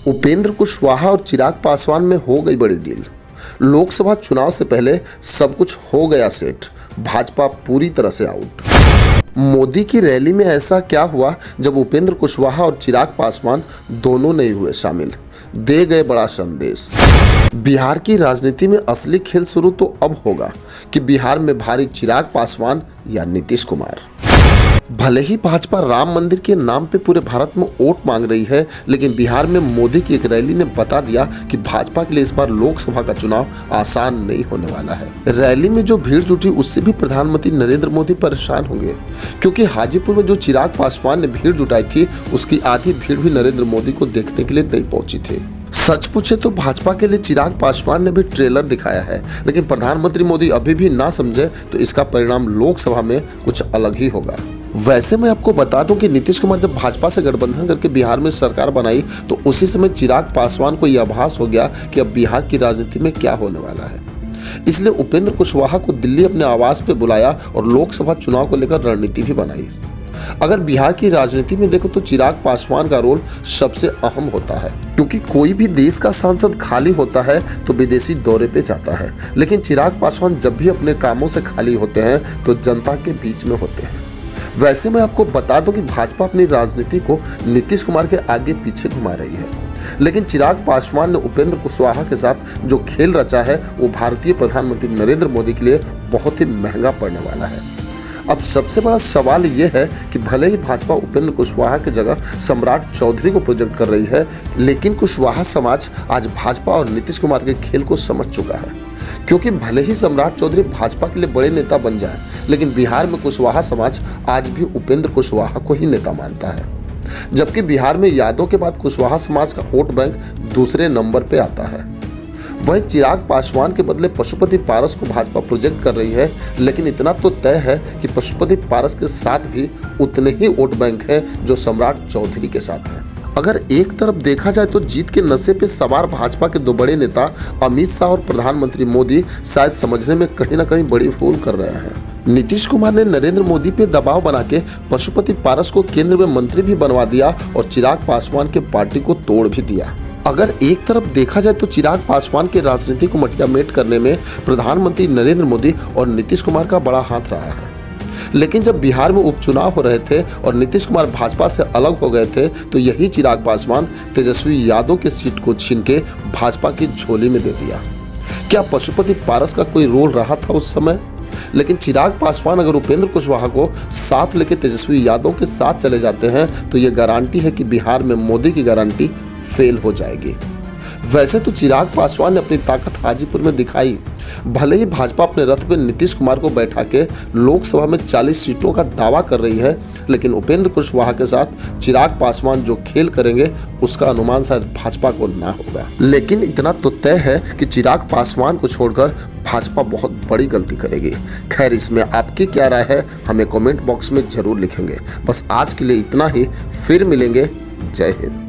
उपेंद्र कुशवाहा और चिराग पासवान में हो गई बड़ी डील। लोकसभा चुनाव से पहले सब कुछ हो गया सेट, भाजपा पूरी तरह से आउट। मोदी की रैली में ऐसा क्या हुआ जब उपेंद्र कुशवाहा और चिराग पासवान दोनों नहीं हुए शामिल, दे गए बड़ा संदेश। बिहार की राजनीति में असली खेल शुरू तो अब होगा कि बिहार में भारी चिराग पासवान या नीतीश कुमार। भले ही भाजपा राम मंदिर के नाम पे पूरे भारत में वोट मांग रही है, लेकिन बिहार में मोदी की एक रैली ने बता दिया कि भाजपा के लिए इस बार लोकसभा का चुनाव आसान नहीं होने वाला है। रैली में जो भीड़ जुटी उससे भी प्रधानमंत्री नरेंद्र मोदी परेशान होंगे, क्योंकि हाजीपुर में जो चिराग पासवान ने भीड़ जुटाई थी उसकी आधी भीड़ भी नरेंद्र मोदी को देखने के लिए नहीं पहुंची थी। सच पूछे तो भाजपा के लिए चिराग पासवान ने भी ट्रेलर दिखाया है, लेकिन प्रधानमंत्री मोदी अभी भी ना समझे तो इसका परिणाम लोकसभा में कुछ अलग ही होगा। वैसे मैं आपको बता दूं कि नीतीश कुमार जब भाजपा से गठबंधन करके बिहार में सरकार बनाई तो उसी समय चिराग पासवान को यह आभास हो गया कि अब बिहार की राजनीति में क्या होने वाला है। इसलिए उपेंद्र कुशवाहा को दिल्ली अपने आवास पे बुलाया और लोकसभा चुनाव को लेकर रणनीति भी बनाई। अगर बिहार की राजनीति में देखो तो चिराग पासवान का रोल सबसे अहम होता है, क्योंकि कोई भी देश का सांसद खाली होता है तो विदेशी दौरे पे जाता है, लेकिन चिराग पासवान जब भी अपने कामों से खाली होते हैं तो जनता के बीच में होते हैं। वैसे मैं आपको बता दूं कि भाजपा अपनी राजनीति को नीतीश कुमार के आगे पीछे घुमा रही है, लेकिन चिराग पासवान ने उपेंद्र कुशवाहा के साथ जो खेल रचा है वो भारतीय प्रधानमंत्री नरेंद्र मोदी के लिए बहुत ही महंगा पड़ने वाला है। अब सबसे बड़ा सवाल ये है कि भले ही भाजपा उपेंद्र कुशवाहा की जगह सम्राट चौधरी को प्रोजेक्ट कर रही है, लेकिन कुशवाहा समाज आज भाजपा और नीतीश कुमार के खेल को समझ चुका है, क्योंकि भले ही सम्राट चौधरी भाजपा के लिए बड़े नेता बन जाए, लेकिन बिहार में कुशवाहा समाज आज भी उपेंद्र कुशवाहा को ही नेता मानता है। जबकि बिहार में यादव के बाद कुशवाहा समाज का वोट बैंक दूसरे नंबर पे आता है। वहीं चिराग पासवान के बदले पशुपति पारस को भाजपा प्रोजेक्ट कर रही है, लेकिन इतना तो तय है कि पशुपति पारस के साथ भी उतने ही वोट बैंक हैं जो सम्राट चौधरी के साथ हैं। अगर एक तरफ देखा जाए तो जीत के नशे पे सवार भाजपा के दो बड़े नेता अमित शाह और प्रधानमंत्री मोदी शायद समझने में कहीं ना कहीं बड़ी भूल कर रहे हैं। नीतीश कुमार ने नरेंद्र मोदी पे दबाव बना के पशुपति पारस को केंद्र में मंत्री भी बनवा दिया और चिराग पासवान के पार्टी को तोड़ भी दिया। अगर एक तरफ देखा जाए तो चिराग पासवान के राजनीति को मटियामेट करने में प्रधानमंत्री नरेंद्र मोदी और नीतीश कुमार का बड़ा हाथ रहा है, लेकिन जब बिहार में उपचुनाव हो रहे थे और नीतीश कुमार भाजपा से अलग हो गए थे तो यही चिराग पासवान तेजस्वी यादव के सीट को छीन के भाजपा की झोली में दे दिया। क्या पशुपति पारस का कोई रोल रहा था उस समय? लेकिन चिराग पासवान अगर उपेंद्र कुशवाहा को साथ लेकर तेजस्वी यादव के साथ चले जाते हैं तो ये गारंटी है कि बिहार में मोदी की गारंटी फेल हो जाएगी। वैसे तो चिराग पासवान ने अपनी ताकत हाजीपुर में दिखाई। भले ही भाजपा अपने रथ में नीतीश कुमार को बैठा के लोकसभा में 40 सीटों का दावा कर रही है, लेकिन उपेंद्र कुशवाहा के साथ चिराग पासवान जो खेल करेंगे उसका अनुमान शायद भाजपा को ना होगा। लेकिन इतना तो तय है कि चिराग पासवान को छोड़कर भाजपा बहुत बड़ी गलती करेगी। खैर, इसमें आपकी क्या राय है हमें कमेंट बॉक्स में जरूर लिखेंगे। बस आज के लिए इतना ही, फिर मिलेंगे। जय हिंद।